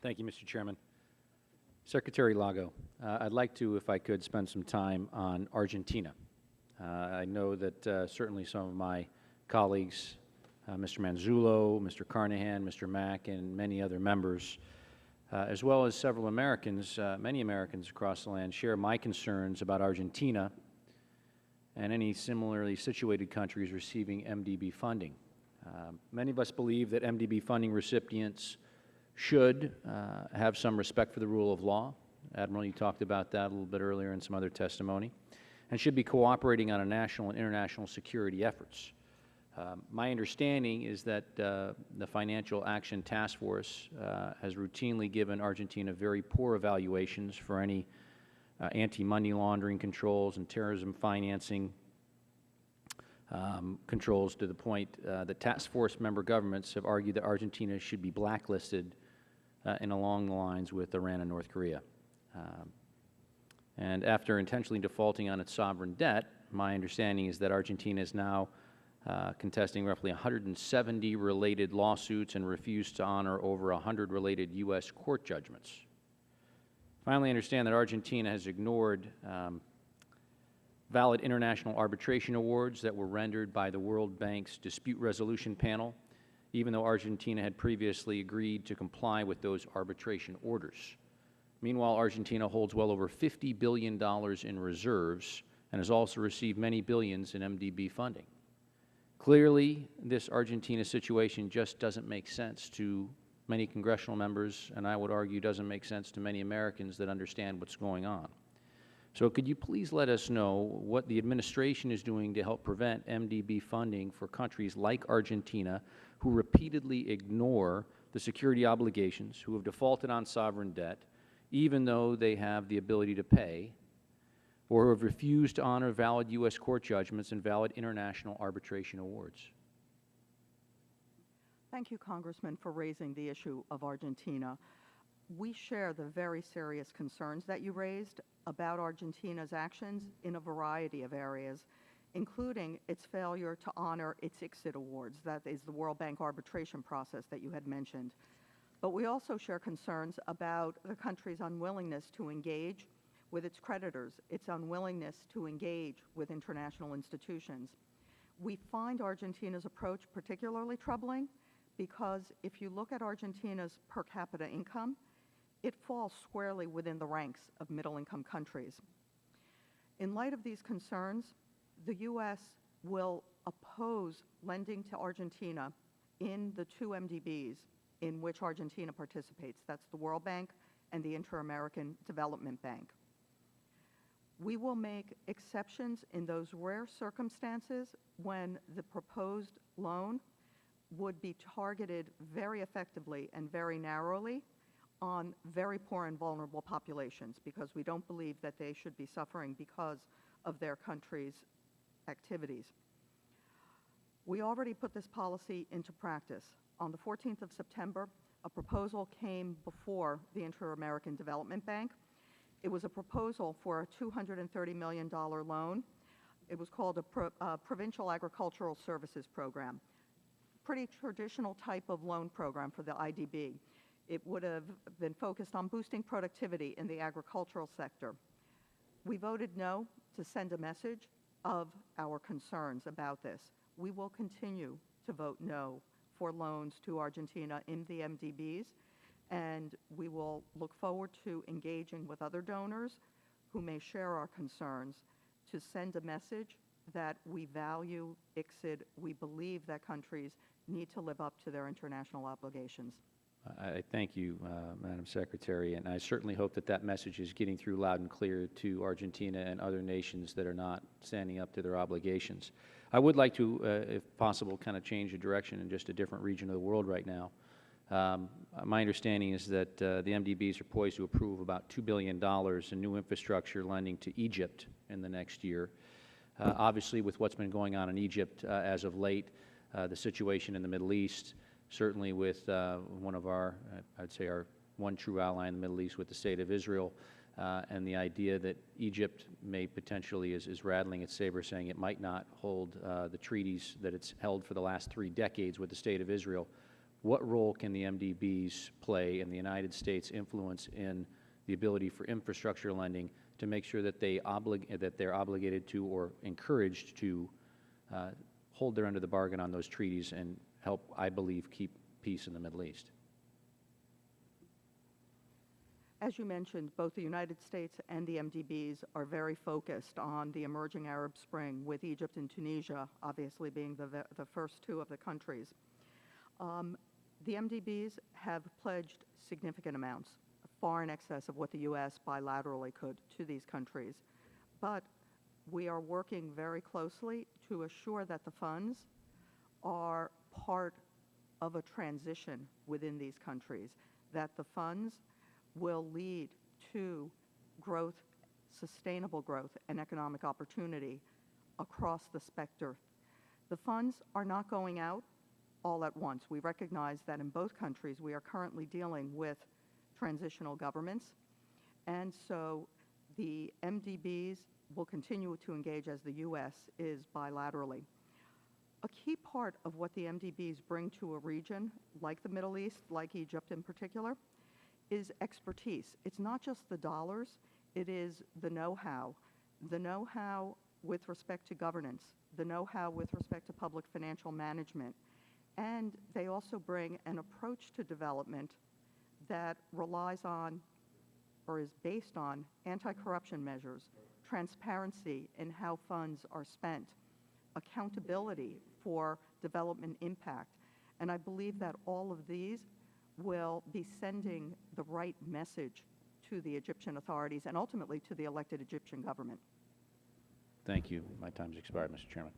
Thank you, Mr. Chairman. Secretary Lago, I'd like to, if I could, spend some time on Argentina. I know that certainly some of my colleagues, Mr. Manzullo, Mr. Carnahan, Mr. Mack, and many other members, as well as several Americans, many Americans across the land, share my concerns about Argentina and any similarly situated countries receiving MDB funding. Many of us believe that MDB funding recipients should have some respect for the rule of law. Admiral, you talked about that a little bit earlier in some other testimony, and should be cooperating on a national and international security efforts. My understanding is that the Financial Action Task Force has routinely given Argentina very poor evaluations for any anti-money laundering controls and terrorism financing controls, to the point that task force member governments have argued that Argentina should be blacklisted and along the lines with Iran and North Korea. And after intentionally defaulting on its sovereign debt, my understanding is that Argentina is now contesting roughly 170 related lawsuits and refused to honor over 100 related U.S. court judgments. Finally, I understand that Argentina has ignored valid international arbitration awards that were rendered by the World Bank's dispute resolution panel, even though Argentina had previously agreed to comply with those arbitration orders. Meanwhile, Argentina holds well over $50 billion in reserves and has also received many billions in MDB funding. Clearly, this Argentina situation just doesn't make sense to many congressional members, and I would argue doesn't make sense to many Americans that understand what's going on. So could you please let us know what the administration is doing to help prevent MDB funding for countries like Argentina, who repeatedly ignore the security obligations, who have defaulted on sovereign debt, even though they have the ability to pay, or who have refused to honor valid U.S. court judgments and valid international arbitration awards? Thank you, Congressman, for raising the issue of Argentina. We share the very serious concerns that you raised about Argentina's actions in a variety of areas, including its failure to honor its ICSID awards, that is the World Bank arbitration process that you had mentioned. But we also share concerns about the country's unwillingness to engage with its creditors, its unwillingness to engage with international institutions. We find Argentina's approach particularly troubling because if you look at Argentina's per capita income, it falls squarely within the ranks of middle-income countries. In light of these concerns, the U.S. will oppose lending to Argentina in the two MDBs in which Argentina participates. That's the World Bank and the Inter-American Development Bank. We will make exceptions in those rare circumstances when the proposed loan would be targeted very effectively and very narrowly on very poor and vulnerable populations, because we don't believe that they should be suffering because of their country's activities. We already put this policy into practice. On the 14th of September, a proposal came before the Inter-American Development Bank. It was a proposal for a $230 million loan. It was called a Provincial Agricultural Services Program. Pretty traditional type of loan program for the IDB. It would have been focused on boosting productivity in the agricultural sector. We voted no to send a message of our concerns about this. We will continue to vote no for loans to Argentina in the MDBs, and we will look forward to engaging with other donors who may share our concerns to send a message that we value ICSID. We believe that countries need to live up to their international obligations. I thank you, Madam Secretary, and I certainly hope that that message is getting through loud and clear to Argentina and other nations that are not standing up to their obligations. I would like to, if possible, kind of change the direction in just a different region of the world right now. My understanding is that the MDBs are poised to approve about $2 billion in new infrastructure lending to Egypt in the next year. Obviously, with what's been going on in Egypt as of late, the situation in the Middle East, certainly with one of our, I'd say our one true ally in the Middle East with the State of Israel, and the idea that Egypt may potentially is rattling its saber, saying it might not hold the treaties that it's held for the last 3 decades with the State of Israel. what role can the MDBs play in the United States' influence in the ability for infrastructure lending to make sure that they're obligated to or encouraged to hold their end of the bargain on those treaties and help, I believe, keep peace in the Middle East? As you mentioned, both the United States and the MDBs are very focused on the emerging Arab Spring, with Egypt and Tunisia obviously being the first two of the countries. The MDBs have pledged significant amounts, far in excess of what the U.S. bilaterally could, to these countries. But we are working very closely to assure that the funds are part of a transition within these countries, that the funds will lead to growth, sustainable growth, and economic opportunity across the spectrum. The funds are not going out all at once. We recognize that in both countries we are currently dealing with transitional governments, and so the MDBs will continue to engage, as the U.S. is, bilaterally. A key part of what the MDBs bring to a region like the Middle East, like Egypt in particular, is expertise. It's not just the dollars, it is the know-how with respect to governance, the know-how with respect to public financial management, and they also bring an approach to development that relies on or is based on anti-corruption measures, transparency in how funds are spent, accountability for development impact. And I believe that all of these will be sending the right message to the Egyptian authorities and ultimately to the elected Egyptian government. Thank you. My time's expired, Mr. Chairman.